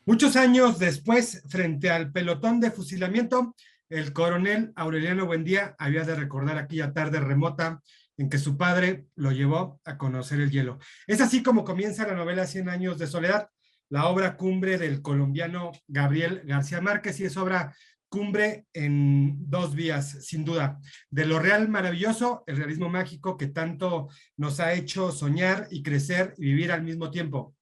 Muchos años después, frente al pelotón de fusilamiento, el coronel Aureliano Buendía había de recordar aquella tarde remota en que su padre lo llevó a conocer el hielo. Es así como comienza la novela Cien años de soledad, la obra cumbre del colombiano Gabriel García Márquez, y es obra cumbre en dos vías, sin duda, de lo real maravilloso, el realismo mágico que tanto nos ha hecho soñar y crecer y vivir al mismo tiempo.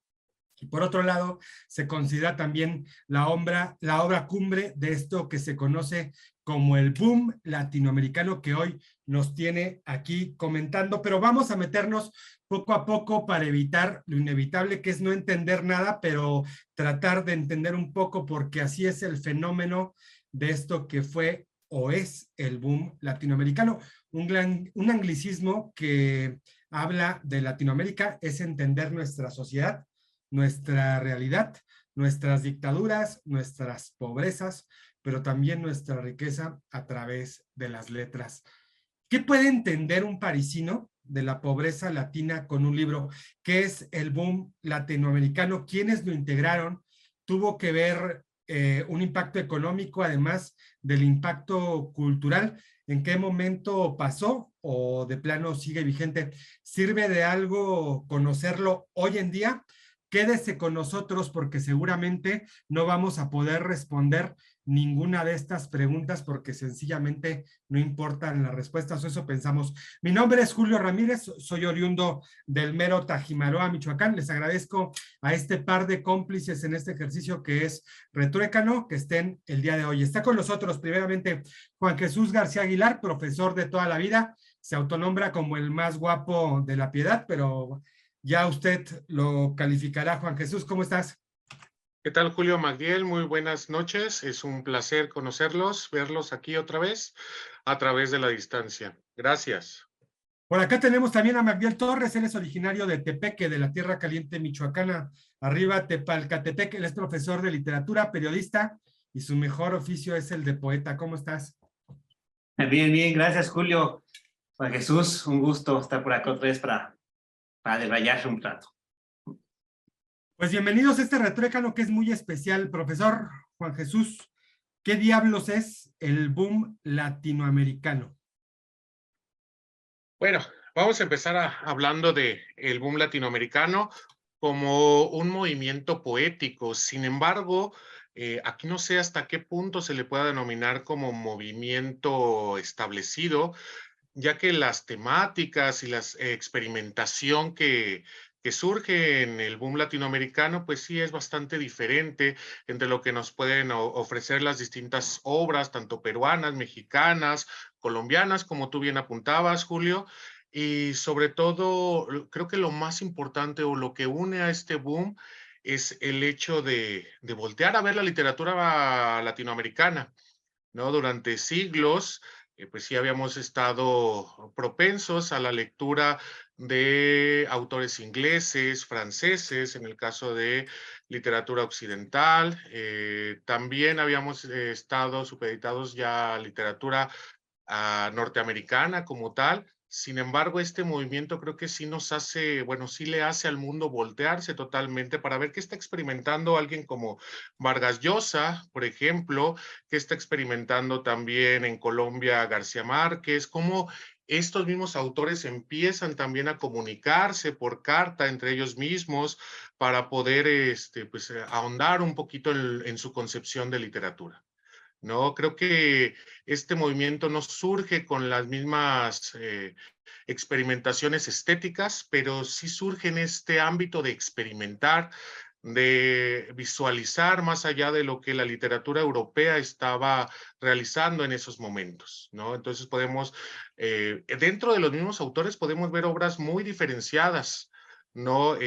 Y por otro lado, se considera también la obra cumbre de esto que se conoce como el boom latinoamericano que hoy nos tiene aquí comentando, pero vamos a meternos poco a poco para evitar lo inevitable, que es no entender nada, pero tratar de entender un poco, porque así es el fenómeno de esto que fue o es el boom latinoamericano. Un anglicismo que habla de Latinoamérica es entender nuestra sociedad, nuestra realidad, nuestras dictaduras, nuestras pobrezas, pero también nuestra riqueza a través de las letras. ¿Qué puede entender un parisino de la pobreza latina con un libro? ¿Qué es el boom latinoamericano? ¿Quiénes lo integraron? ¿Tuvo que ver un impacto económico además del impacto cultural? ¿En qué momento pasó o de plano sigue vigente? ¿Sirve de algo conocerlo hoy en día? Quédese con nosotros porque seguramente no vamos a poder responder ninguna de estas preguntas porque sencillamente no importan las respuestas, o eso pensamos. Mi nombre es Julio Ramírez, soy oriundo del mero Tajimaroa, Michoacán. Les agradezco a este par de cómplices en este ejercicio que es Retruécano, que estén el día de hoy. Está con nosotros primeramente Juan Jesús García Aguilar, profesor de toda la vida, se autonombra como el más guapo de la piedad, pero ya usted lo calificará. Juan Jesús, ¿cómo estás? ¿Qué tal, Julio Magdiel? Muy buenas noches. Es un placer conocerlos, verlos aquí otra vez a través de la distancia. Gracias. Por acá tenemos también a Magdiel Torres, él es originario de Tepeque, de la Tierra Caliente Michoacana, arriba Tepalcatepec. Él es profesor de literatura, periodista, y su mejor oficio es el de poeta. ¿Cómo estás? Bien, bien, gracias Julio. Juan Jesús, un gusto estar por acá otra vez para debrayar un rato. Pues bienvenidos a este retruécano que es muy especial. Profesor Juan Jesús, ¿qué diablos es el boom latinoamericano? Bueno, vamos a empezar hablando de el boom latinoamericano como un movimiento poético. Sin embargo, aquí no sé hasta qué punto se le pueda denominar como movimiento establecido, ya que las temáticas y la experimentación que surge en el boom latinoamericano, pues sí es bastante diferente entre lo que nos pueden ofrecer las distintas obras, tanto peruanas, mexicanas, colombianas, como tú bien apuntabas, Julio. Y sobre todo, creo que lo más importante o lo que une a este boom es el hecho de voltear a ver la literatura latinoamericana, ¿no? Durante siglos, pues sí habíamos estado propensos a la lectura de autores ingleses, franceses, en el caso de literatura occidental. También habíamos estado supeditados ya a literatura norteamericana como tal. Sin embargo, este movimiento creo que sí nos hace, bueno, sí le hace al mundo voltearse totalmente para ver qué está experimentando alguien como Vargas Llosa, por ejemplo, qué está experimentando también en Colombia García Márquez, cómo estos mismos autores empiezan también a comunicarse por carta entre ellos mismos para poder pues, ahondar un poquito en su concepción de literatura. No, creo que este movimiento no surge con las mismas experimentaciones estéticas, pero sí surge en este ámbito de experimentar, de visualizar más allá de lo que la literatura europea estaba realizando en esos momentos, ¿no? Entonces podemos, dentro de los mismos autores podemos ver obras muy diferenciadas, ¿no?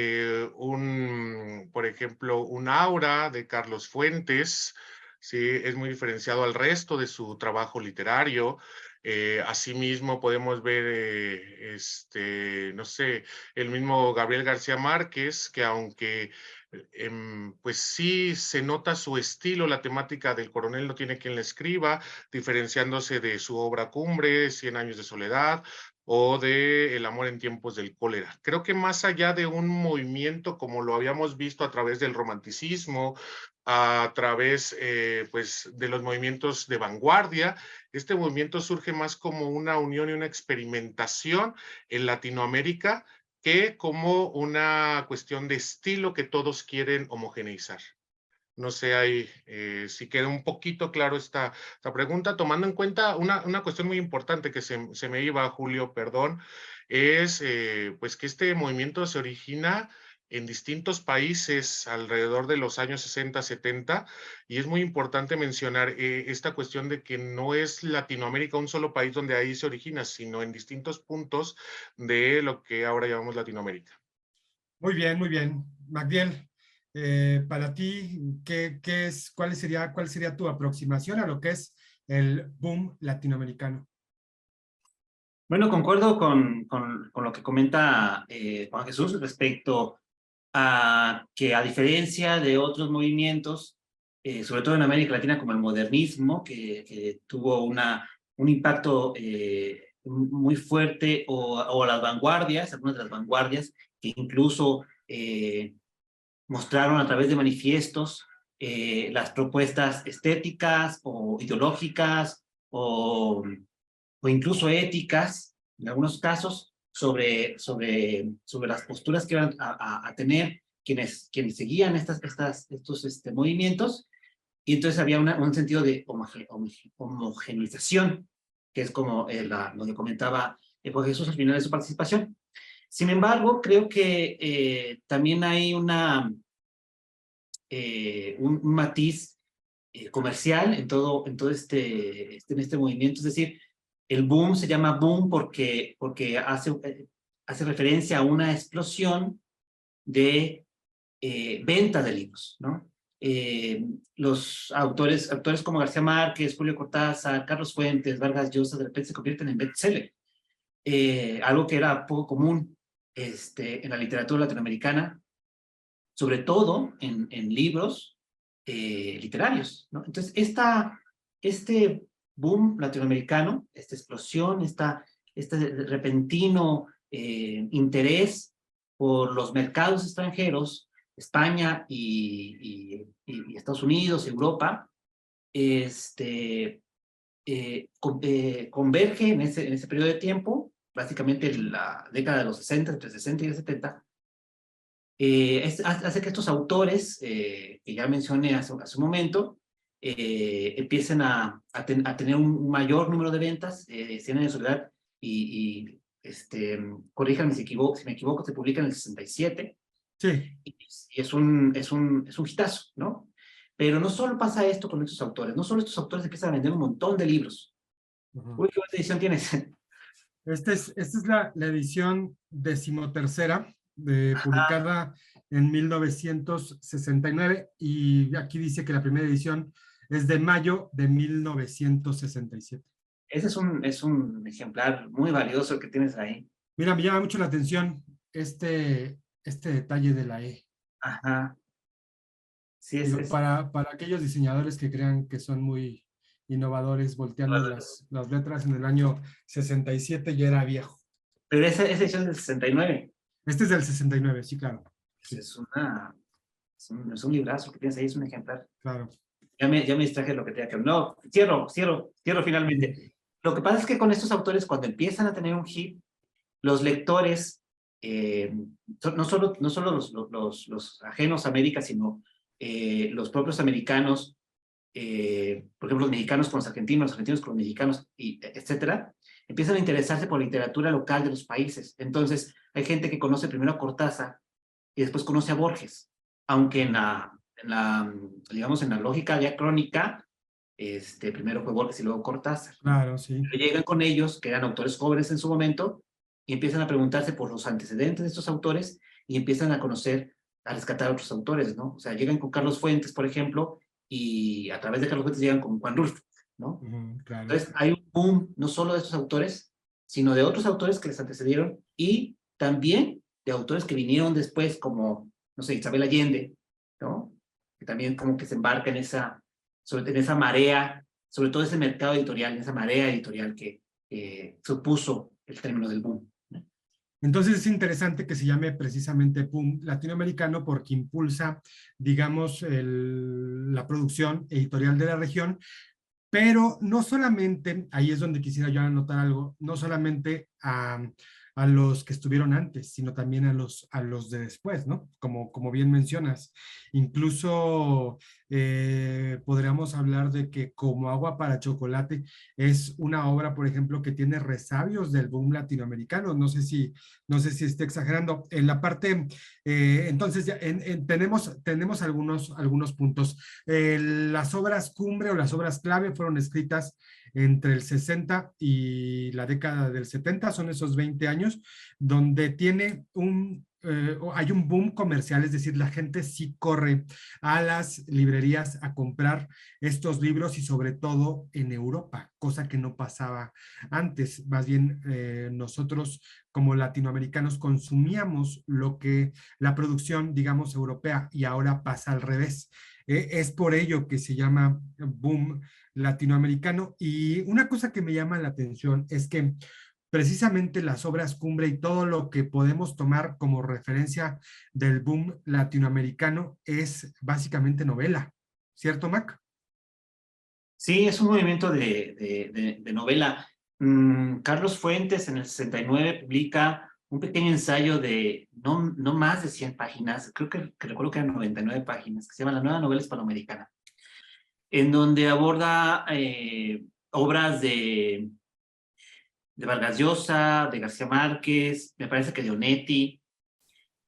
Por ejemplo, un aura de Carlos Fuentes, sí, es muy diferenciado al resto de su trabajo literario. Asimismo, podemos ver, no sé, el mismo Gabriel García Márquez, que aunque pues sí se nota su estilo, la temática del coronel no tiene quien le escriba, diferenciándose de su obra cumbre, Cien años de soledad, o de El amor en tiempos del cólera. Creo que más allá de un movimiento como lo habíamos visto a través del romanticismo, a través pues, de los movimientos de vanguardia, este movimiento surge más como una unión y una experimentación en Latinoamérica que como una cuestión de estilo que todos quieren homogeneizar. No sé ahí si queda un poquito claro esta pregunta, tomando en cuenta una cuestión muy importante que se me iba, Julio, perdón, es pues que este movimiento se origina en distintos países alrededor de los años 60, 70, y es muy importante mencionar esta cuestión de que no es Latinoamérica un solo país donde ahí se origina, sino en distintos puntos de lo que ahora llamamos Latinoamérica. Muy bien, muy bien. Magdiel, para ti, cuál sería tu aproximación a lo que es el boom latinoamericano? Bueno, concuerdo con lo que comenta Juan Jesús respecto a que a diferencia de otros movimientos, sobre todo en América Latina como el modernismo, que tuvo un impacto muy fuerte, o las vanguardias, algunas de las vanguardias, que incluso mostraron a través de manifiestos las propuestas estéticas o ideológicas o incluso éticas, en algunos casos, sobre las posturas que iban a tener quienes seguían estos movimientos, y entonces había un sentido de homogeneización, que es como lo que comentaba Juan Jesús al final de su participación. Sin embargo, creo que también hay un matiz comercial en todo en este movimiento. Es decir, el boom se llama boom porque hace referencia a una explosión de venta de libros, ¿no? Los autores como García Márquez, Julio Cortázar, Carlos Fuentes, Vargas Llosa, de repente se convierten en bestseller. Algo que era poco común en la literatura latinoamericana, sobre todo en libros literarios, ¿no? Entonces, este boom latinoamericano, esta explosión, este repentino interés por los mercados extranjeros, España y Estados Unidos, Europa, converge en ese periodo de tiempo, básicamente en la década de los 60, entre 60 y 70, hace que estos autores, que ya mencioné hace un momento, empiecen a tener un mayor número de ventas. 100 años de soledad, corríjanme si me equivoco, se publica en el 67, Sí. y es un hitazo, ¿no? Pero no solo pasa esto con estos autores, no solo estos autores empiezan a vender un montón de libros. Uy, ¿qué edición tienes? Esta es la edición 13ª, publicada en 1969, y aquí dice que la primera edición es de mayo de 1967. Ese es un ejemplar muy valioso que tienes ahí. Mira, me llama mucho la atención este detalle de la E. Ajá. Sí, Digo, para aquellos diseñadores que crean que son muy innovadores, volteando las letras en el año 67 ya era viejo. Pero esa edición es del 69. Este es del 69, sí, claro. Sí, Es un librazo que tienes ahí, es un ejemplar. claro. Ya me distraje de lo que tenía que... No, cierro finalmente. Lo que pasa es que con estos autores, cuando empiezan a tener un hit, los lectores, no solo los ajenos a América, sino los propios americanos, por ejemplo, los mexicanos con los argentinos con los mexicanos, etcétera, empiezan a interesarse por la literatura local de los países. Entonces, hay gente que conoce primero a Cortázar y después conoce a Borges, aunque digamos, en la lógica diacrónica, primero fue Borges y luego Cortázar. Claro, sí. Pero llegan con ellos, que eran autores jóvenes en su momento, y empiezan a preguntarse por los antecedentes de estos autores, y empiezan a rescatar a otros autores, ¿no? O sea, llegan con Carlos Fuentes, por ejemplo, y a través de Carlos Fuentes llegan con Juan Rulfo, ¿no? Claro. Entonces, hay un boom no solo de estos autores, sino de otros autores que les antecedieron, y también de autores que vinieron después, como, no sé, Isabel Allende, ¿no? Que también como que se embarca en esa marea, sobre todo ese mercado editorial, en esa marea editorial que supuso el término del boom. Entonces es interesante que se llame precisamente boom latinoamericano porque impulsa, digamos, la producción editorial de la región, pero no solamente, ahí es donde quisiera yo anotar algo, no solamente a los que estuvieron antes, sino también a los de después, ¿no? Como bien mencionas. Incluso podríamos hablar de que Como agua para chocolate es una obra, por ejemplo, que tiene resabios del boom latinoamericano. No sé si estoy exagerando. En la parte, entonces, tenemos algunos puntos. Las obras cumbre o las obras clave fueron escritas entre el 60 y la década del 70, son esos 20 años, donde hay un boom comercial, es decir, la gente sí corre a las librerías a comprar estos libros y sobre todo en Europa, cosa que no pasaba antes. Más bien, nosotros como latinoamericanos consumíamos la producción, digamos, europea y ahora pasa al revés. Es por ello que se llama boom latinoamericano. Y una cosa que me llama la atención es que precisamente las obras cumbre y todo lo que podemos tomar como referencia del boom latinoamericano es básicamente novela, ¿cierto, Mac? Sí, es un movimiento de novela. Carlos Fuentes en el 69 publica un pequeño ensayo de no más de 100 páginas, creo que recuerdo que eran 99 páginas, que se llama La Nueva Novela Hispanoamericana, en donde aborda obras de Vargas Llosa, de García Márquez, me parece que de Onetti,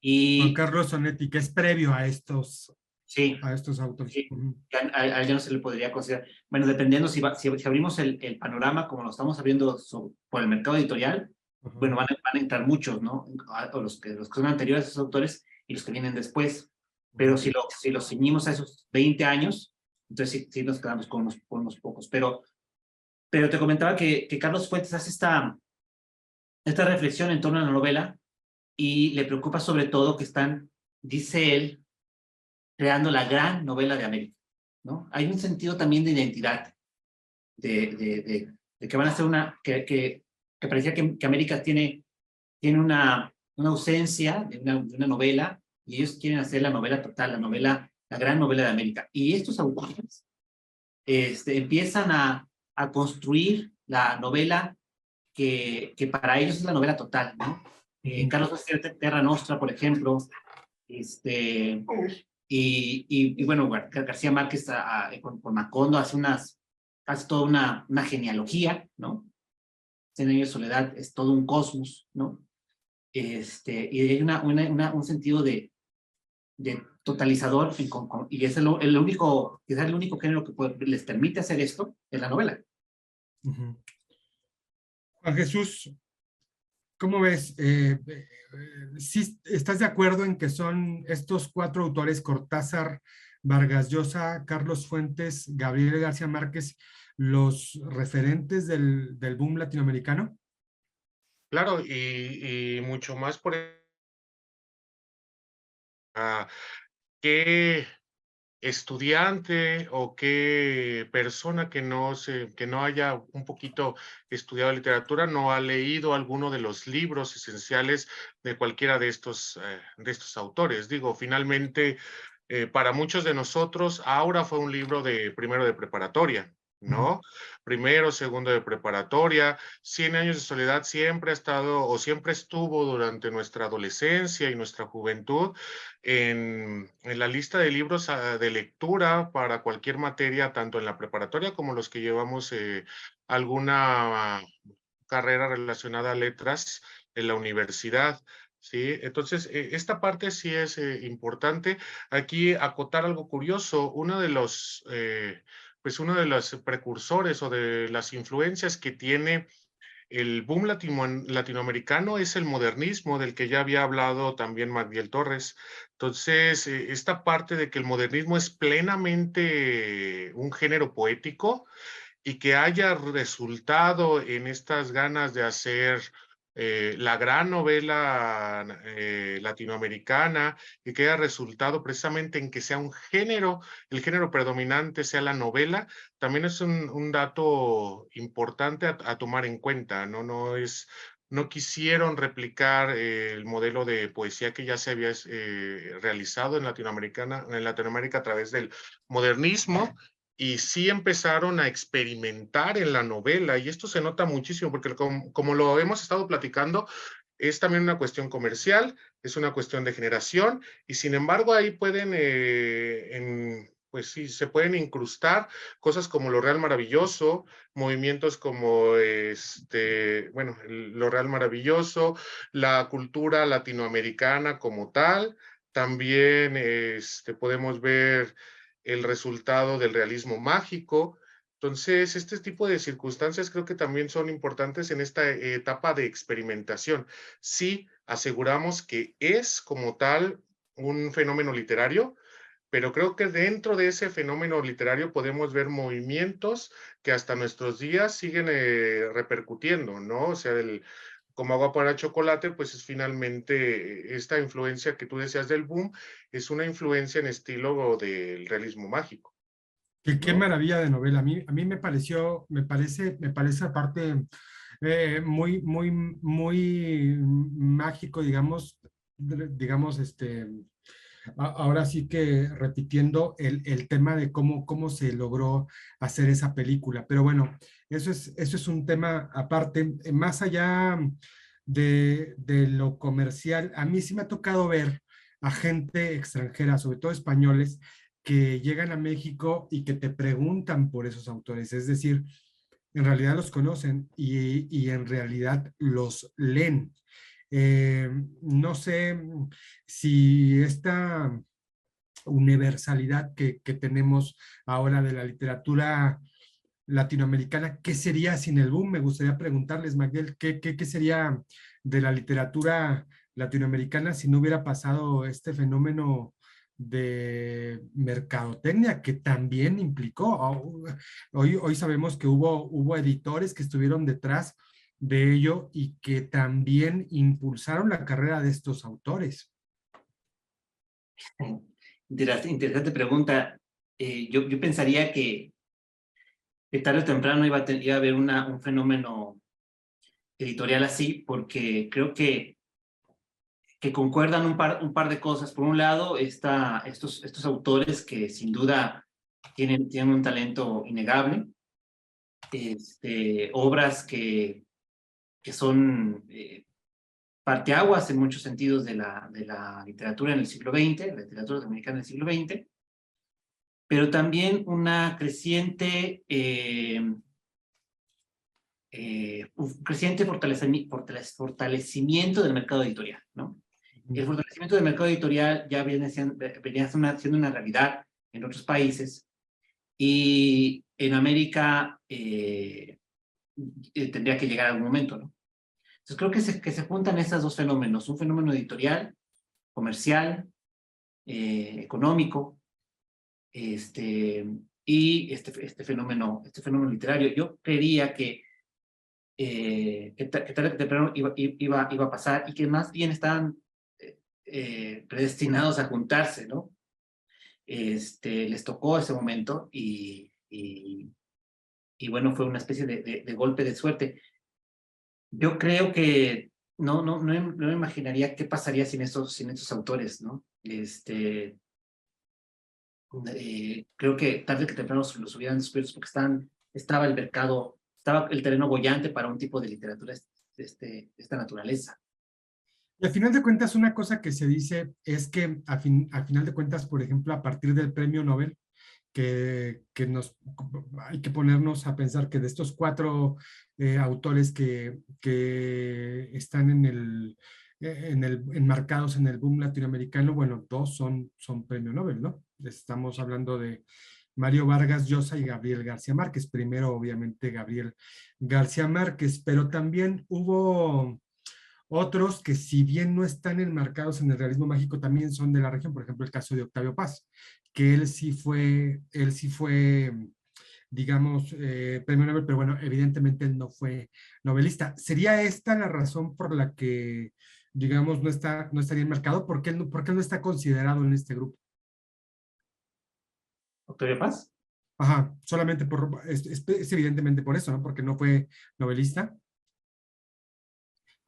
Juan y Carlos Onetti, que es previo sí, a estos autores. sí, a él ya no se le podría considerar. Bueno, dependiendo si abrimos el panorama como lo estamos abriendo por el mercado editorial, Ujú. bueno, van a entrar muchos, ¿no? O los que son anteriores a esos autores y los que vienen después. Pero Ujú. si los ceñimos a esos 20 años, entonces sí nos quedamos con unos pocos. Pero te comentaba que Carlos Fuentes hace esta reflexión en torno a la novela y le preocupa sobre todo que están, dice él, creando la gran novela de América, ¿no? Hay un sentido también de identidad, de que van a ser que parecía que América tiene una ausencia de una novela y ellos quieren hacer la novela total, la gran novela de América. Y estos autores empiezan a construir la novela que para ellos es la novela total, ¿no? Ujú. Carlos García Terra Nostra, por ejemplo, y bueno, García Márquez con Macondo hace toda una genealogía, ¿no? Cien años de soledad es todo un cosmos, ¿no? Y hay un sentido de totalizador y es quizás el único género que les permite hacer esto es la novela. Ujú. Juan Jesús, ¿cómo ves? ¿Sí estás de acuerdo en que son estos cuatro autores, Cortázar, Vargas Llosa, Carlos Fuentes, Gabriel García Márquez, los referentes del boom latinoamericano? Claro, y mucho más por qué estudiante o qué persona que no haya un poquito estudiado literatura no ha leído alguno de los libros esenciales de cualquiera de estos autores. Digo, finalmente, para muchos de nosotros, Aura fue un libro de primero de preparatoria, Ujú. ¿no? Primero, segundo de preparatoria. Cien años de soledad siempre ha estado o siempre estuvo durante nuestra adolescencia y nuestra juventud en la lista de libros de lectura para cualquier materia, tanto en la preparatoria como los que llevamos alguna carrera relacionada a letras en la universidad. Sí, entonces esta parte sí es importante. Aquí acotar algo curioso, pues uno de los precursores o de las influencias que tiene el boom latinoamericano es el modernismo, del que ya había hablado también Magdiel Torres. Entonces, esta parte de que el modernismo es plenamente un género poético y que haya resultado en estas ganas de hacer la gran novela latinoamericana y que haya resultado precisamente en que sea un género, el género predominante sea la novela, también es un dato importante a tomar en cuenta, ¿no? No es no quisieron replicar el modelo de poesía que ya se había realizado en Latinoamérica a través del modernismo, y sí empezaron a experimentar en la novela, y esto se nota muchísimo porque como lo hemos estado platicando, es también una cuestión comercial, es una cuestión de generación, y sin embargo ahí pueden, pues sí, se pueden incrustar cosas como lo Real Maravilloso, movimientos como, bueno, lo Real Maravilloso, la cultura latinoamericana como tal, también podemos ver el resultado del realismo mágico. Entonces, este tipo de circunstancias creo que también son importantes en esta etapa de experimentación. Sí, aseguramos que es como tal un fenómeno literario, pero creo que dentro de ese fenómeno literario podemos ver movimientos que hasta nuestros días siguen repercutiendo, ¿no? O sea, como agua para chocolate, pues es finalmente esta influencia que tú decías del boom, es una influencia en estilo del realismo mágico, Qué ¿no? maravilla de novela. A mí me parece aparte muy mágico, digamos, ahora sí que repitiendo el tema de cómo se logró hacer esa película. Pero bueno, eso es un tema aparte. Más allá de lo comercial, a mí sí me ha tocado ver a gente extranjera, sobre todo españoles, que llegan a México y que te preguntan por esos autores. Es decir, en realidad los conocen y en realidad los leen. No sé si esta universalidad que tenemos ahora de la literatura latinoamericana, ¿qué sería sin el boom? Me gustaría preguntarles, Magdiel, ¿qué sería de la literatura latinoamericana si no hubiera pasado este fenómeno de mercadotecnia que también implicó? Hoy sabemos que hubo editores que estuvieron detrás de ello y que también impulsaron la carrera de estos autores. Interesante pregunta. Yo pensaría que tarde o temprano iba a haber un fenómeno editorial así, porque creo que concuerdan un par de cosas. Por un lado, estos autores que sin duda tienen un talento innegable, obras que son parteaguas en muchos sentidos de la literatura en el siglo XX, la literatura dominicana en el siglo XX, pero también una un creciente fortalecimiento del mercado editorial, ¿no? El fortalecimiento del mercado editorial ya venía siendo una realidad en otros países, y en América tendría que llegar a algún momento, ¿no? Entonces creo que se juntan estos dos fenómenos, un fenómeno editorial, comercial, económico, y este fenómeno literario. Yo creía que tarde o temprano iba a pasar, y que más bien estaban predestinados a juntarse, ¿no? Les tocó ese momento, y bueno, fue una especie de golpe de suerte. Yo creo que no me imaginaría qué pasaría sin estos autores, ¿no? Creo que tarde que temprano los hubieran descubierto, porque estaba el mercado, estaba el terreno bollante para un tipo de literatura de esta naturaleza. Y al final de cuentas, una cosa que se dice es que al final de cuentas, por ejemplo, a partir del premio Nobel, hay que ponernos a pensar que de estos 4 autores que están enmarcados en el boom latinoamericano, bueno, 2 son premio Nobel, ¿no? Estamos hablando de Mario Vargas Llosa y Gabriel García Márquez. Primero, obviamente, Gabriel García Márquez, pero también hubo otros que, si bien no están enmarcados en el realismo mágico, también son de la región. Por ejemplo, el caso de Octavio Paz, que él sí fue, digamos, premio Nobel, pero bueno, evidentemente él no fue novelista. ¿Sería esta la razón por la que, digamos, no estaría enmarcado? ¿Por qué él no está considerado en este grupo? ¿Octavio Paz? Ajá, solamente es evidentemente por eso, ¿no? Porque no fue novelista.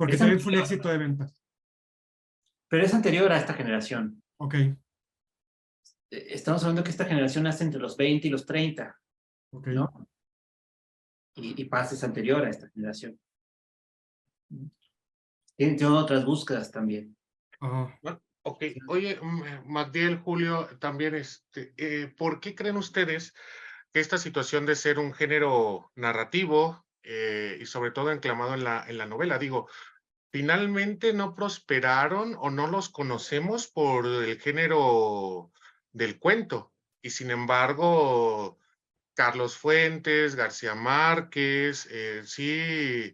Porque Es también fue un anterior, éxito de ventas. pero es anterior a esta generación. Ok, Estamos hablando que esta generación nace entre los 20 y los 30, ok. ¿no? Y Paz es anterior a esta generación. Tiene otras búsquedas también. Ajá. Bueno, ok, oye, Magdiel, Julio, también, ¿por qué creen ustedes que esta situación de ser un género narrativo y sobre todo enclamado en la novela, digo, finalmente no prosperaron o no los conocemos por el género del cuento? Y sin embargo, Carlos Fuentes, García Márquez, sí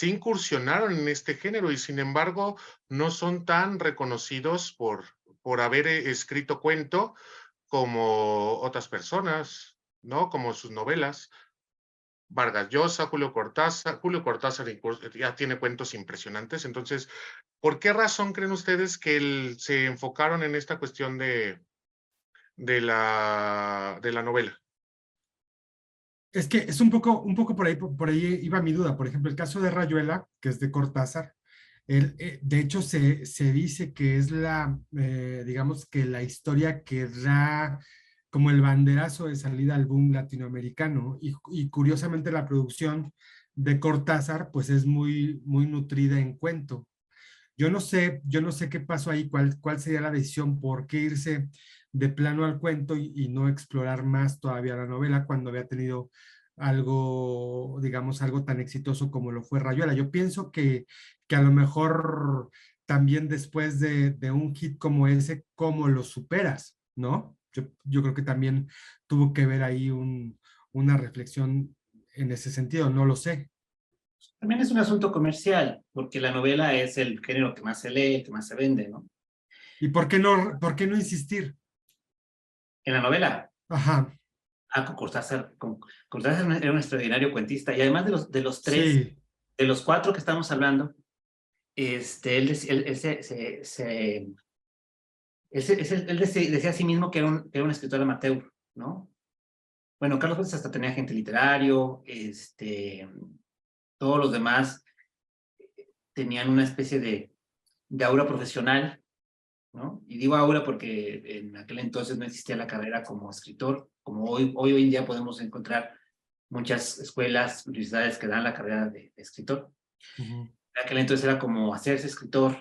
incursionaron en este género y sin embargo no son tan reconocidos por haber escrito cuento como otras personas, ¿no? Como sus novelas. Vargas Llosa, Julio Cortázar ya tiene cuentos impresionantes. Entonces, ¿por qué razón creen ustedes que se enfocaron en esta cuestión de la novela? Es que es un poco por ahí iba mi duda. Por ejemplo, el caso de Rayuela, que es de Cortázar, él, de hecho se dice que es digamos que la historia que da como el banderazo de salida al boom latinoamericano. Y curiosamente la producción de Cortázar pues es muy nutrida en cuento. Yo no sé qué pasó ahí, cuál sería la decisión, por qué irse de plano al cuento y no explorar más todavía la novela cuando había tenido algo, digamos, algo tan exitoso como lo fue Rayuela. Yo pienso que a lo mejor también después de un hit como ese, ¿cómo lo superas? ¿No? Yo creo que también tuvo que ver ahí una reflexión en ese sentido, no lo sé. También es un asunto comercial, porque la novela es el género que más se lee, que más se vende, ¿no? ¿Y por qué no insistir? En la novela, Ajá, Cortázar era un extraordinario cuentista, y además de los tres, sí. de los cuatro que estamos hablando, decía a sí mismo que era un escritor amateur, ¿no? Bueno, Carlos Fuentes hasta tenía agente literario, todos los demás tenían una especie de aura profesional, ¿no? Y digo aura porque en aquel entonces no existía la carrera como escritor, como hoy en día podemos encontrar muchas escuelas, universidades que dan la carrera de escritor. Ujú, En aquel entonces era como hacerse escritor,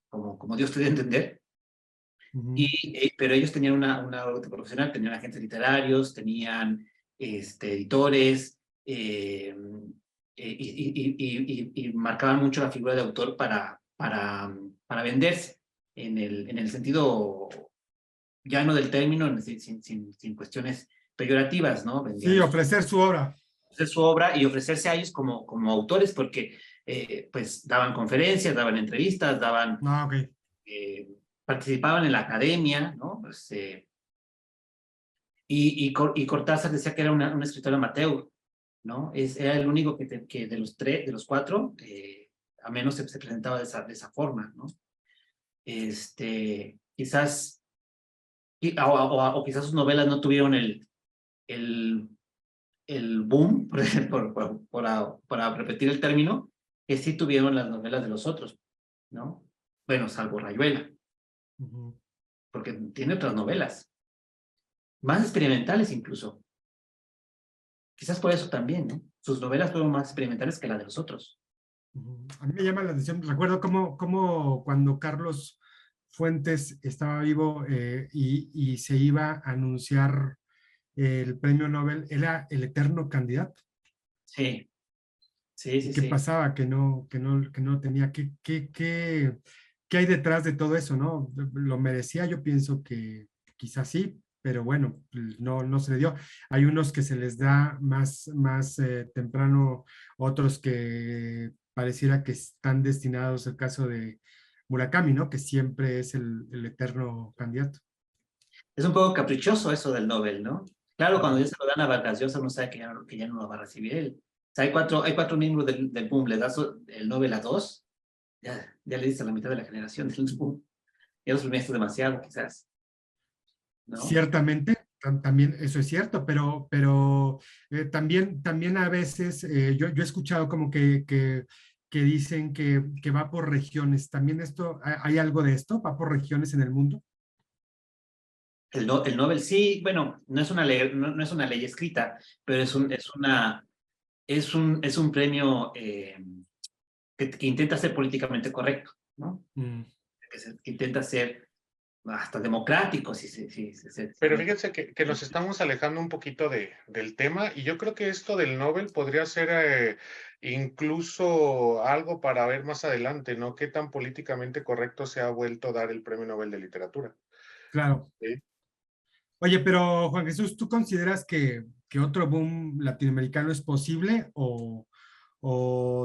como Dios te dé a entender. ujú. Pero ellos tenían una aura profesional, tenían agentes literarios, tenían editores, y marcaban mucho la figura de autor para venderse, en el sentido llano del término, sin cuestiones peyorativas, ¿no? Sí, Vendían ofrecer su obra. su obra y ofrecerse a ellos como autores, porque pues daban conferencias, daban entrevistas, Ah, ok. eh, participaban en la academia, ¿no? Pues, y Cortázar decía que era un escritor amateur, ¿no? Era el único que de los tres, de los cuatro, a menos se presentaba de esa forma, ¿no? Quizás, o quizás sus novelas no tuvieron el, el boom, para repetir el término, que sí tuvieron las novelas de los otros, ¿no? Bueno, salvo Rayuela, Ujú. porque tiene otras novelas, más experimentales incluso. Quizás por eso también, ¿no? Sus novelas fueron más experimentales que las de los otros. Ujú. A mí me llama la atención, recuerdo cómo cuando Carlos Fuentes estaba vivo y se iba a anunciar el premio Nobel, era el eterno candidato. Sí, sí, ¿Y sí, qué sí. pasaba? Que no tenía, qué hay detrás de todo eso, ¿no? ¿Lo merecía? Yo pienso que quizás sí, pero bueno, no se le dio. Hay unos que se les da más temprano, otros que pareciera que están destinados, el caso de Murakami, ¿no? Que siempre es el eterno candidato. Es un poco caprichoso eso del Nobel, ¿no? Claro, cuando Ujú. ya se lo dan a Vargas Llosa, uno sabe que ya no lo va a recibir él. O sea, hay cuatro miembros del boom, le das el Nobel a dos, ya le diste a la mitad de la generación del boom. Ya los premiaste demasiado, quizás, ¿no? Ciertamente, también eso es cierto, pero también a veces yo he escuchado como que que dicen que va por regiones. ¿También esto, hay algo de esto? ¿Va por regiones en el mundo? El Nobel sí, bueno, no es una ley, no es una ley escrita, pero es un premio que intenta ser políticamente correcto, ¿no? Mm, Que intenta ser hasta democrático, Pero fíjense que nos estamos alejando un poquito del tema y yo creo que esto del Nobel podría ser incluso algo para ver más adelante, ¿no? Qué tan políticamente correcto se ha vuelto dar el Premio Nobel de Literatura. claro. ¿Sí? Oye, pero Juan Jesús, ¿tú consideras que otro boom latinoamericano es posible o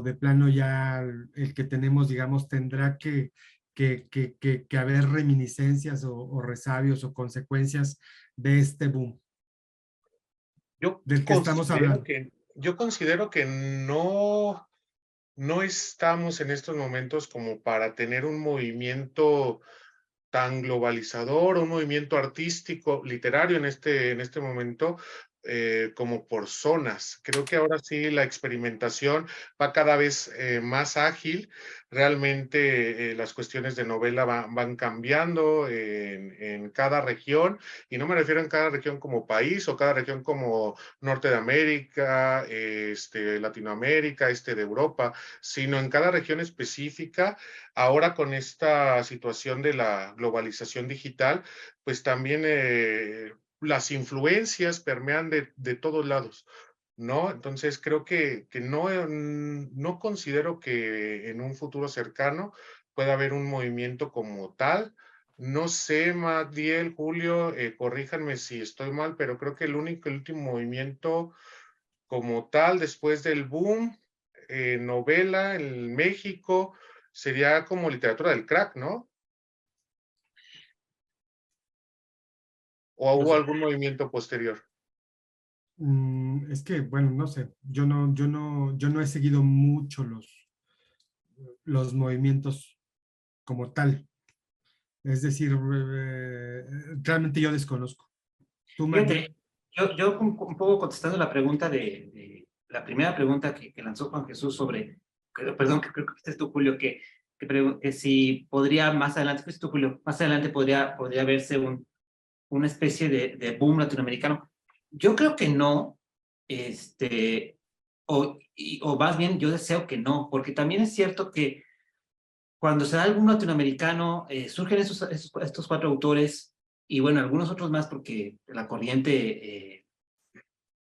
de plano ya el que tenemos, digamos, tendrá que haber reminiscencias o resabios o consecuencias de este boom del que estamos hablando? Yo considero que no, no estamos en estos momentos como para tener un movimiento tan globalizador, un movimiento artístico, literario en este momento, como por zonas. Creo que ahora sí la experimentación va cada vez más ágil. Realmente las cuestiones de novela van cambiando en cada región, y no me refiero en cada región como país o cada región como Norte de América, Latinoamérica, de Europa, sino en cada región específica. Ahora con esta situación de la globalización digital, pues también las influencias permean de todos lados, ¿no? Entonces creo que no, no considero que en un futuro cercano pueda haber un movimiento como tal. No sé, Matiel, Julio, corríjanme si estoy mal, pero creo que el último movimiento como tal, después del boom, novela en México, sería como literatura del crack, ¿no? ¿O no hubo sé. algún movimiento posterior? Es que, bueno, no sé, yo no he seguido mucho los movimientos como tal. Es decir, realmente yo desconozco. ¿Tú, Magdiel? Fíjate, yo un poco contestando la pregunta la primera pregunta que lanzó Juan Jesús sobre, perdón, que creo que este es tú, Julio, que si podría más adelante, fuiste tú, Julio, más adelante podría verse una especie de boom latinoamericano. Yo creo que no, o más bien yo deseo que no, porque también es cierto que cuando se da el boom latinoamericano, surgen estos cuatro autores y bueno, algunos otros más porque la corriente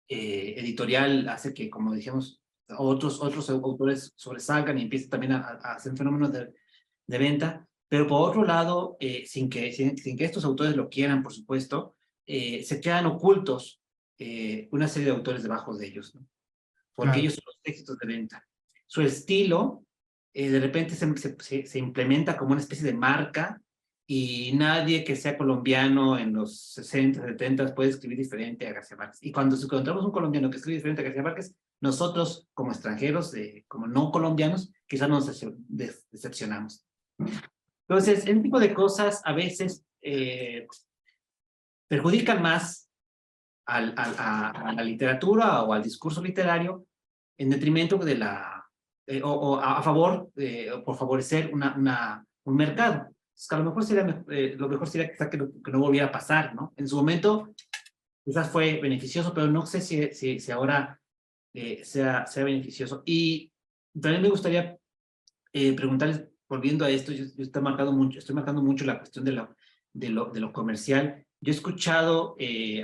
editorial hace que, como dijimos, otros autores sobresalgan y empiezan también a hacer fenómenos de venta, pero por otro lado, sin que estos autores lo quieran, por supuesto, se quedan ocultos una serie de autores debajo de ellos, ¿no? Porque Claro, ellos son los éxitos de venta. Su estilo, de repente se implementa como una especie de marca y nadie que sea colombiano en los 60, 70 puede escribir diferente a García Márquez. Y cuando encontramos un colombiano que escribe diferente a García Márquez, nosotros como extranjeros, como no colombianos, quizás nos decepcionamos. Entonces, este tipo de cosas a veces perjudican más a la literatura o al discurso literario en detrimento de o a favor, o por favorecer un mercado. Es que a lo mejor sería, lo mejor sería que no volviera a pasar, ¿no? En su momento quizás fue beneficioso, pero no sé si ahora sea beneficioso. Y también me gustaría preguntarles, volviendo a esto, yo estoy marcando mucho la cuestión de lo comercial. Yo he escuchado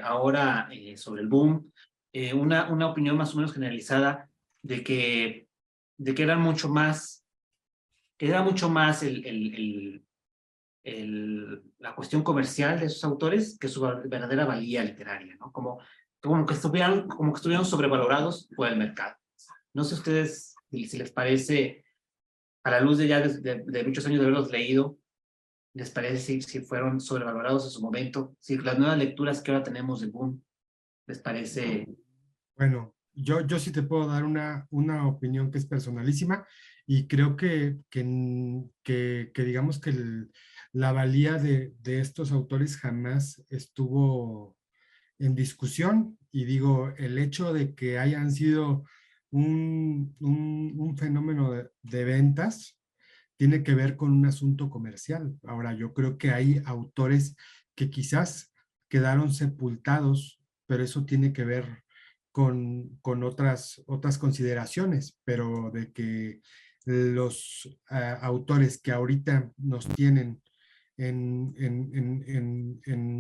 ahora sobre el boom una opinión más o menos generalizada de que eran mucho más, que era mucho más la cuestión comercial de esos autores que su verdadera valía literaria, ¿no? Como que estuvieron sobrevalorados por el mercado. No sé ustedes si les parece, a la luz de ya de muchos años de haberlos leído, les parece si fueron sobrevalorados en su momento, si las nuevas lecturas que ahora tenemos de boom, les parece. bueno, yo sí te puedo dar una opinión que es personalísima y creo que digamos que la valía de estos autores jamás estuvo en discusión y digo, el hecho de que hayan sido un fenómeno de ventas, tiene que ver con un asunto comercial. Ahora, yo creo que hay autores que quizás quedaron sepultados, pero eso tiene que ver con otras consideraciones, pero de que los autores que ahorita nos tienen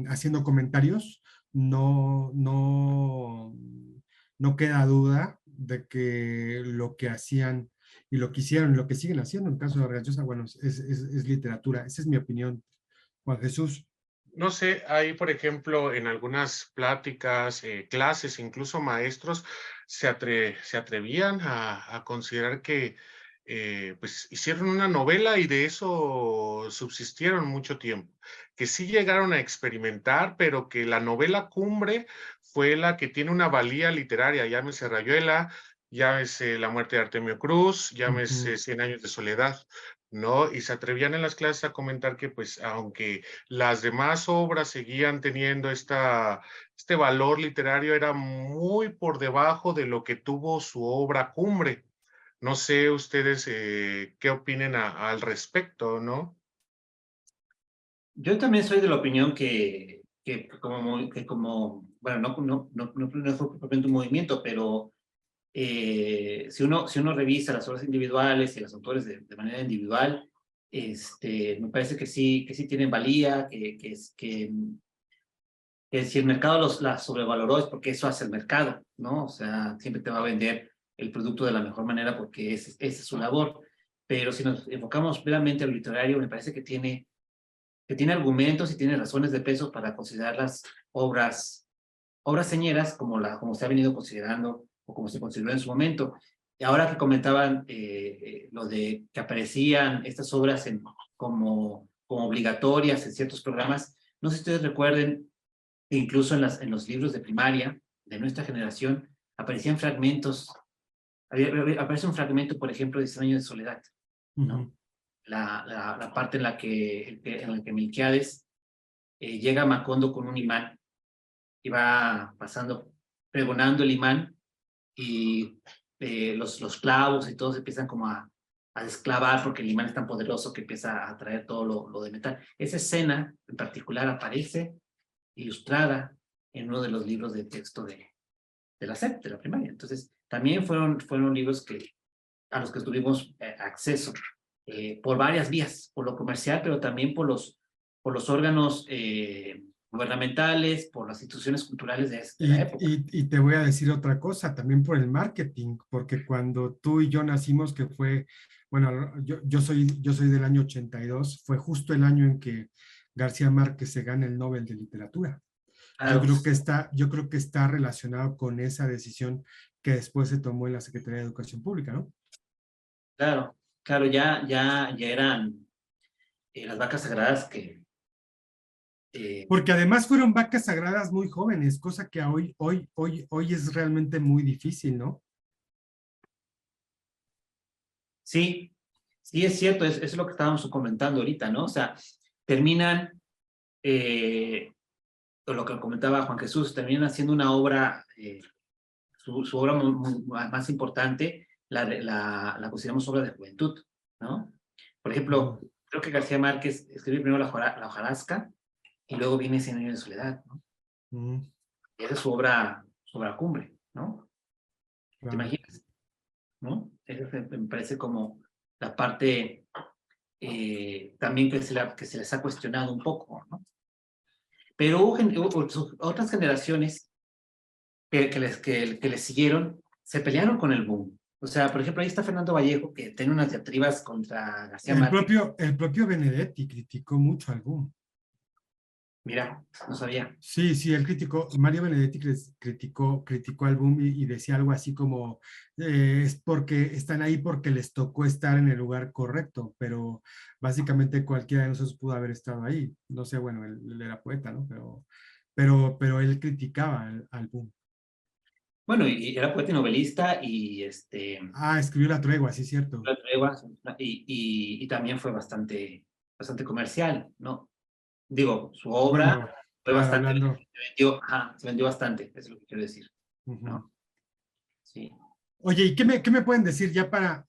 haciendo comentarios, no queda duda de que lo que hacían y lo que hicieron, lo que siguen haciendo en el caso de Vargas Llosa, bueno, es literatura. Esa es mi opinión, Juan Jesús. No sé, hay, por ejemplo, en algunas pláticas, clases, incluso maestros se atrevían a considerar que pues hicieron una novela y de eso subsistieron mucho tiempo, que sí llegaron a experimentar, pero que la novela cumbre fue la que tiene una valía literaria, llámese Rayuela, llámese La muerte de Artemio Cruz, llámese Cien años de soledad, ¿no? Y se atrevían en las clases a comentar que, pues, aunque las demás obras seguían teniendo este valor literario, era muy por debajo de lo que tuvo su obra cumbre. No sé ustedes qué opinen al respecto, ¿no? Yo también soy de la opinión bueno, no es propiamente un movimiento, pero si uno revisa las obras individuales y los autores de manera individual, me parece que sí tienen valía, que si el mercado las sobrevaloró es porque eso hace el mercado, ¿no? O sea, siempre te va a vender el producto de la mejor manera porque esa es su labor. Pero si nos enfocamos plenamente a lo literario, me parece que tiene argumentos y tiene razones de peso para considerar las obras señeras como se ha venido considerando o como se consideró en su momento. Y ahora que comentaban lo de que aparecían estas obras como obligatorias en ciertos programas, no sé si ustedes recuerden que incluso en los libros de primaria de nuestra generación aparecían fragmentos. Aparece un fragmento, por ejemplo, de Cien años de soledad, ¿no? La parte en la que Milquíades llega a Macondo con un imán y va pasando, pregonando el imán, y los clavos y todos empiezan como a desclavar porque el imán es tan poderoso que empieza a atraer todo lo de metal. Esa escena en particular aparece ilustrada en uno de los libros de texto de la SEP, de la primaria. Entonces, también fueron libros a los que tuvimos acceso por varias vías, por lo comercial, pero también por los órganos gubernamentales, por las instituciones culturales de la época. Y te voy a decir otra cosa, también por el marketing, porque cuando tú y yo nacimos, que fue, bueno, yo soy del año 82, fue justo el año en que García Márquez se gana el Nobel de Literatura. Claro. Yo creo que está relacionado con esa decisión que después se tomó en la Secretaría de Educación Pública, ¿no? Claro, ya eran las vacas sagradas que... Porque además fueron vacas sagradas muy jóvenes, cosa que hoy es realmente muy difícil, ¿no? Sí, es cierto, es lo que estábamos comentando ahorita, ¿no? O sea, terminan, lo que comentaba Juan Jesús, terminan haciendo una obra, su obra más importante, la consideramos obra de juventud, ¿no? Por ejemplo, creo que García Márquez escribió primero la hojarasca y luego viene Cien años de soledad, ¿no? Y esa es su obra cumbre, ¿no? Claro. ¿Te imaginas? ¿No? Eso me parece como la parte también que se les ha cuestionado un poco, ¿no? Pero hubo otras generaciones que les siguieron, se pelearon con el boom. O sea, por ejemplo, ahí está Fernando Vallejo, que tiene unas diatribas contra García Márquez. El propio Benedetti criticó mucho al boom. Mira, no sabía. Sí, él Mario Benedetti criticó al boom y decía algo así como, es porque están ahí porque les tocó estar en el lugar correcto, pero básicamente cualquiera de nosotros pudo haber estado ahí. No sé, bueno, él era poeta, ¿no? Pero él criticaba al boom. Bueno, y era poeta y novelista y escribió La Tregua, sí, cierto. La Tregua, y también fue bastante comercial, ¿no? Digo, su obra bueno, fue bastante, hablando... se vendió bastante, es lo que quiero decir, ¿no? Sí. Oye, ¿y qué me pueden decir ya para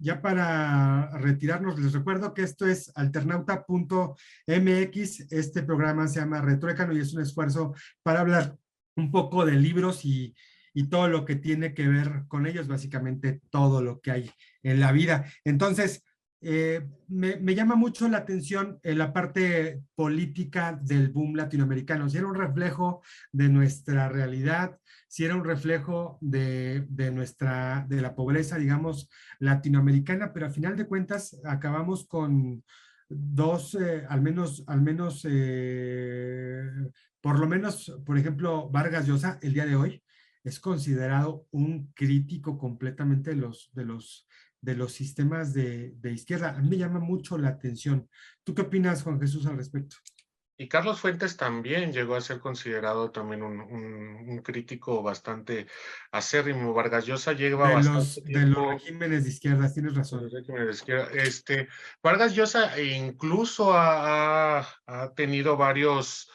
retirarnos? Les recuerdo que esto es alternauta.mx. Este programa se llama Retruécano y es un esfuerzo para hablar un poco de libros y todo lo que tiene que ver con ellos, básicamente todo lo que hay en la vida. Entonces, me llama mucho la atención la parte política del boom latinoamericano. Si era un reflejo de nuestra realidad, si era un reflejo de la pobreza, digamos, latinoamericana, pero a final de cuentas acabamos con dos, por lo menos, por ejemplo, Vargas Llosa, el día de hoy, es considerado un crítico completamente de los sistemas de izquierda. A mí me llama mucho la atención. ¿Tú qué opinas, Juan Jesús, al respecto? Y Carlos Fuentes también llegó a ser considerado también un crítico bastante acérrimo. Vargas Llosa lleva bastante De los tiempo regímenes de izquierdas, tienes en el razón. régimen de izquierda. Vargas Llosa incluso ha tenido varios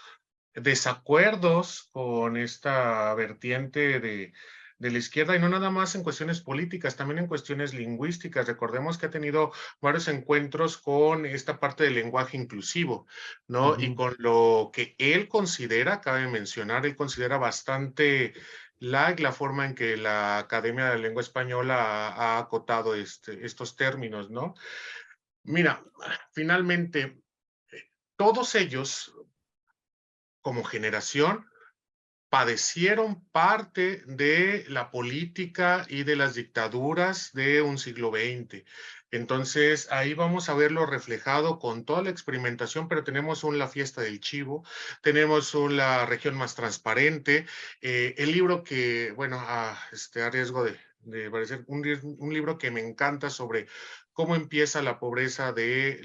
desacuerdos con esta vertiente de la izquierda y no nada más en cuestiones políticas, también en cuestiones lingüísticas. Recordemos que ha tenido varios encuentros con esta parte del lenguaje inclusivo, ¿no? Y Ujú. con lo que él considera, cabe mencionar, él considera bastante la forma en que la Academia de la Lengua Española ha acotado estos términos, ¿no? Mira, finalmente, todos ellos, como generación, padecieron parte de la política y de las dictaduras de un siglo XX. Entonces, ahí vamos a verlo reflejado con toda la experimentación, pero tenemos la fiesta del chivo, tenemos la región más transparente, el libro que, bueno, a riesgo de parecer, un libro que me encanta sobre cómo empieza la pobreza de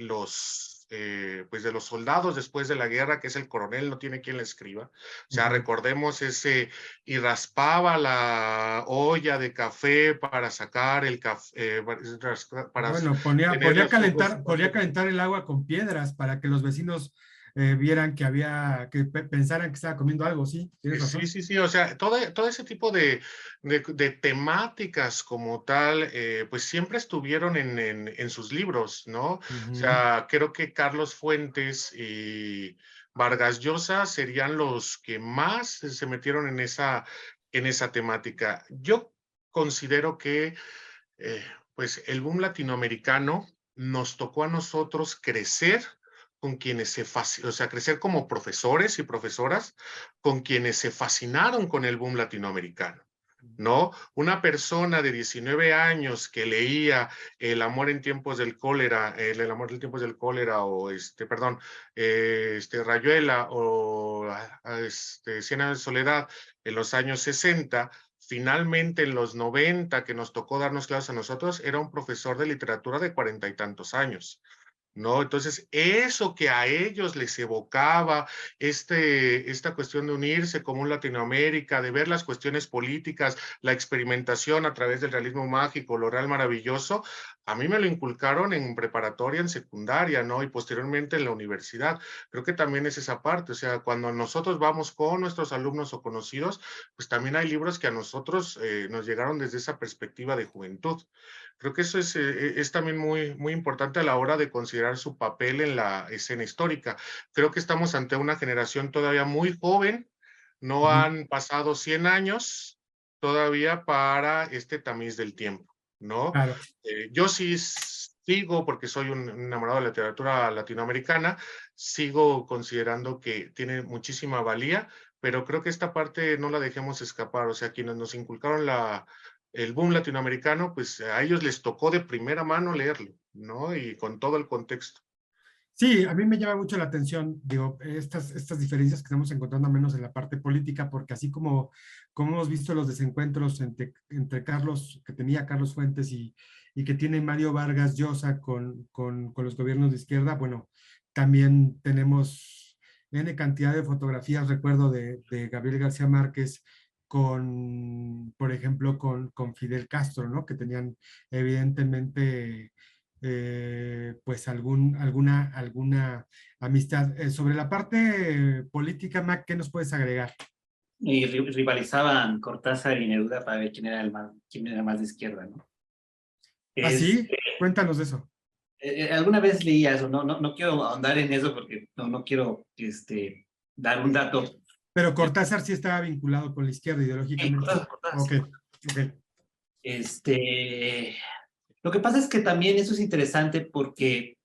pues de los soldados después de la guerra, que es el coronel, no tiene quien le escriba. O sea, Ujú. recordemos y raspaba la olla de café para sacar el café, para Bueno, tener los jugos. podía calentar el agua con piedras para que los vecinos vieran pensaran que estaba comiendo algo, sí, tienes Sí, razón. sí, sí, o sea, todo ese tipo de temáticas como tal, pues siempre estuvieron en sus libros, ¿no? O Ujú. sea, creo que Carlos Fuentes y Vargas Llosa serían los que más se metieron en esa temática. Yo considero que, pues, el boom latinoamericano nos tocó a nosotros crecer con quienes o sea, crecer como profesores y profesoras con quienes se fascinaron con el boom latinoamericano, ¿no? Una persona de 19 años que leía El amor en tiempos del cólera, El amor en tiempos del cólera, o perdón, Rayuela, o Cien años de soledad en los años 60, finalmente en los 90, que nos tocó darnos clases a nosotros, era un profesor de literatura de 40 y tantos años. ¿No? Entonces, eso que a ellos les evocaba, esta cuestión de unirse como un Latinoamérica, de ver las cuestiones políticas, la experimentación a través del realismo mágico, lo real maravilloso, a mí me lo inculcaron en preparatoria, en secundaria, ¿no? Y posteriormente en la universidad. Creo que también es esa parte, o sea, cuando nosotros vamos con nuestros alumnos o conocidos, pues también hay libros que a nosotros nos llegaron desde esa perspectiva de juventud. Creo que eso es también muy, muy importante a la hora de considerar su papel en la escena histórica. Creo que estamos ante una generación todavía muy joven, no Ujú. han pasado 100 años todavía para este tamiz del tiempo, ¿no? Claro. Yo sí sigo, porque soy un enamorado de la literatura latinoamericana, sigo considerando que tiene muchísima valía, pero creo que esta parte no la dejemos escapar, o sea, quienes nos inculcaron el boom latinoamericano, pues a ellos les tocó de primera mano leerlo, ¿no? Y con todo el contexto. Sí, a mí me llama mucho la atención, digo, estas diferencias que estamos encontrando, menos en la parte política, porque así como hemos visto los desencuentros entre Carlos, que tenía Carlos Fuentes y que tiene Mario Vargas Llosa con los gobiernos de izquierda, bueno, también tenemos N cantidad de fotografías, recuerdo de Gabriel García Márquez por ejemplo, con Fidel Castro, ¿no? Que tenían evidentemente pues alguna amistad. Sobre la parte política, Mac, ¿qué nos puedes agregar? Y rivalizaban Cortázar y Neruda para ver quién era más de izquierda, ¿no? ¿Ah, Es, sí? Cuéntanos de eso. alguna vez leía eso, no quiero ahondar en eso porque no quiero dar un dato. Pero Cortázar sí estaba vinculado con la izquierda ideológicamente. Cortázar, Ok, sí. ok. Lo que pasa es que también eso es interesante porque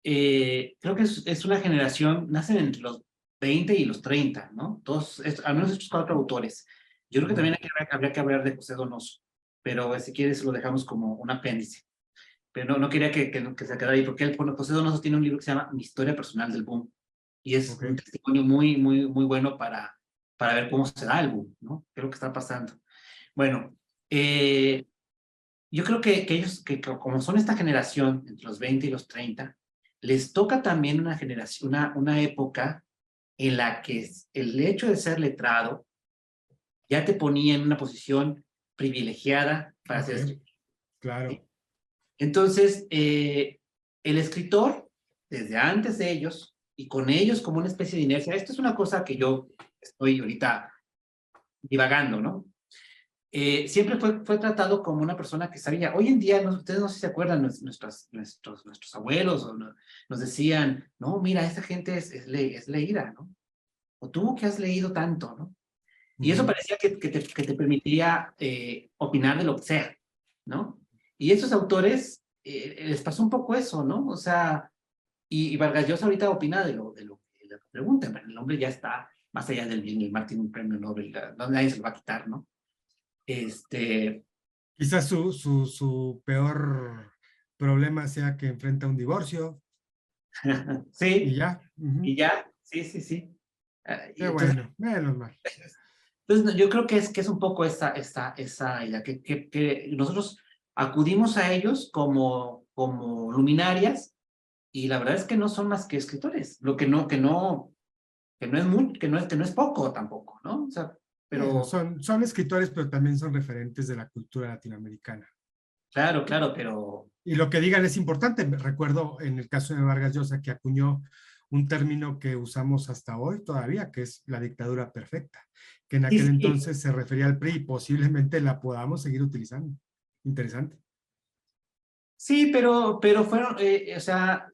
creo que es una generación, nacen entre los 20 y los 30, ¿no? Todos, al menos estos 4 autores. Yo creo que también habría que hablar de José Donoso, pero si quieres lo dejamos como un apéndice. Pero no quería que se quedara ahí, porque José Donoso tiene un libro que se llama Mi historia personal del boom, y es un Ok. testimonio muy bueno para ver cómo se da el boom, ¿no? ¿Qué es lo que está pasando? Bueno, yo creo que ellos, que como son esta generación, entre los 20 y los 30, les toca también una generación, una época en la que el hecho de ser letrado ya te ponía en una posición privilegiada para Ok, ser escritor, ¿sí? claro. Entonces, el escritor, desde antes de ellos, y con ellos como una especie de inercia, esto es una cosa que yo estoy ahorita divagando, ¿no? Siempre fue tratado como una persona que sabía. Hoy en día, ustedes no sé si se acuerdan, nuestros abuelos nos decían, no, mira, esta gente es leída, ¿no? O tú que has leído tanto, ¿no? Y eso Ujú. parecía que te permitía opinar de lo que sea, ¿no? Y estos autores les pasó un poco eso, ¿no? O sea, y Vargas Llosa ahorita opina de lo que le pregunten, pero el hombre ya está más allá del bien y el Martín, un premio Nobel, nadie se lo va a quitar, ¿no? Este, Quizás su peor problema sea que enfrenta un divorcio y sí, ya. Ujú. y ya, sí. Qué Y entonces, bueno, menos mal. no, yo creo que es un poco esa idea, que nosotros acudimos a ellos como luminarias, y la verdad es que no son más que escritores, lo que no es que no es poco tampoco, ¿no? O sea, Bueno, pero, son escritores, pero también son referentes de la cultura latinoamericana. claro, pero Y lo que digan es importante. Recuerdo en el caso de Vargas Llosa que acuñó un término que usamos hasta hoy todavía, que es la dictadura perfecta, que en sí, aquel sí, entonces se refería al PRI y posiblemente la podamos seguir utilizando. Interesante. sí, pero fueron, o sea,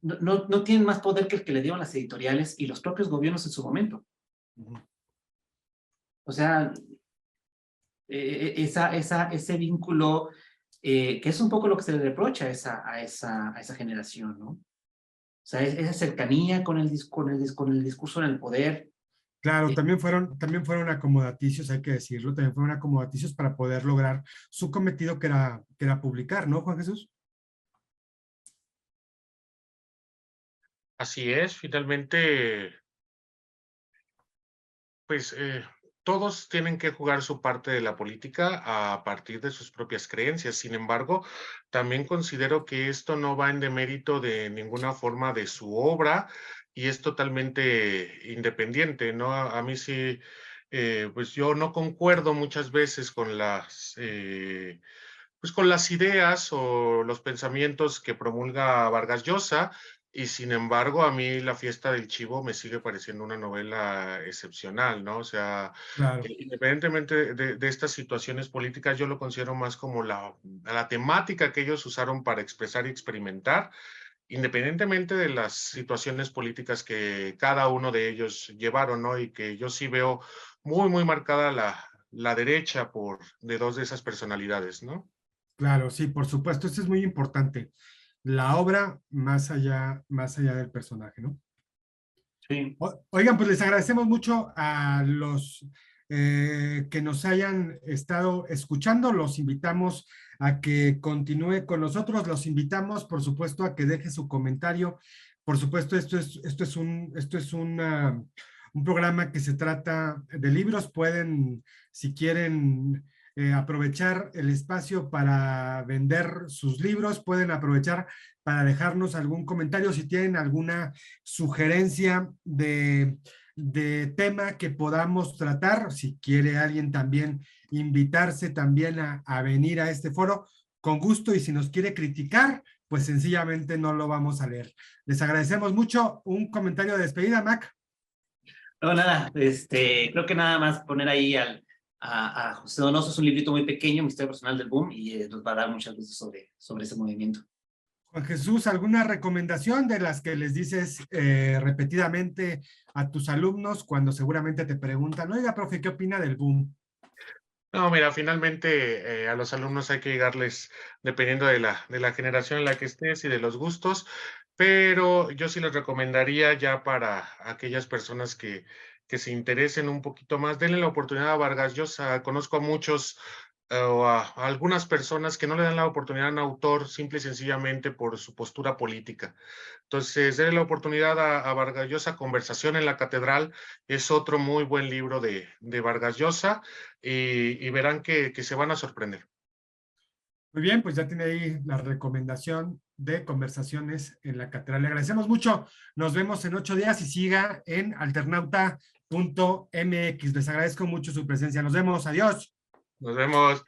no tienen más poder que el que le dieron las editoriales y los propios gobiernos en su momento. Ujú. O sea, ese vínculo, que es un poco lo que se le reprocha a esa generación, ¿no? O sea, esa cercanía con el discurso en el poder. Claro, eh, también fueron acomodaticios, hay que decirlo, también fueron acomodaticios para poder lograr su cometido que era publicar, ¿no, Juan Jesús? Así es, finalmente, pues todos tienen que jugar su parte de la política a partir de sus propias creencias. Sin embargo, también considero que esto no va en demérito de ninguna forma de su obra y es totalmente independiente, ¿no? A mí sí, pues yo no concuerdo muchas veces con pues con las ideas o los pensamientos que promulga Vargas Llosa, y sin embargo, a mí La fiesta del chivo me sigue pareciendo una novela excepcional, ¿no? O sea, Claro. independientemente de estas situaciones políticas, yo lo considero más como la temática que ellos usaron para expresar y experimentar, independientemente de las situaciones políticas que cada uno de ellos llevaron, ¿no? Y que yo sí veo muy marcada la derecha de dos de esas personalidades, ¿no? Claro, sí, por supuesto, esto es muy importante. La obra más allá del personaje, ¿no? sí. Oigan, pues les agradecemos mucho a los que nos hayan estado escuchando. Los invitamos a que continúe con nosotros. Los invitamos, por supuesto, a que deje su comentario. Por supuesto, esto es un programa que se trata de libros. Pueden, si quieren, aprovechar el espacio para vender sus libros. Pueden aprovechar para dejarnos algún comentario si tienen alguna sugerencia de tema que podamos tratar. Si quiere alguien también invitarse también a venir a este foro, con gusto. Y si nos quiere criticar, pues sencillamente no lo vamos a leer. Les agradecemos mucho. Un comentario de despedida, Mac. No, nada, creo que nada más poner ahí a José Donoso, es un librito muy pequeño, Mi historia personal del boom, y nos va a dar muchas luces sobre ese movimiento. Juan Jesús, ¿alguna recomendación de las que les dices repetidamente a tus alumnos cuando seguramente te preguntan, oiga, profe, ¿qué opina del boom? No, mira, finalmente a los alumnos hay que llegarles dependiendo de la generación en la que estés y de los gustos, pero yo sí les recomendaría ya para aquellas personas que se interesen un poquito más, denle la oportunidad a Vargas Llosa. Conozco a muchos o a algunas personas que no le dan la oportunidad a un autor simple y sencillamente por su postura política. Entonces, denle la oportunidad a Vargas Llosa. Conversación en la Catedral es otro muy buen libro de Vargas Llosa, y verán que se van a sorprender. Muy bien, pues ya tiene ahí la recomendación de Conversaciones en la Catedral. Le agradecemos mucho. Nos vemos en 8 días y siga en alternauta.mx. Les agradezco mucho su presencia. Nos vemos. Adiós. Nos vemos.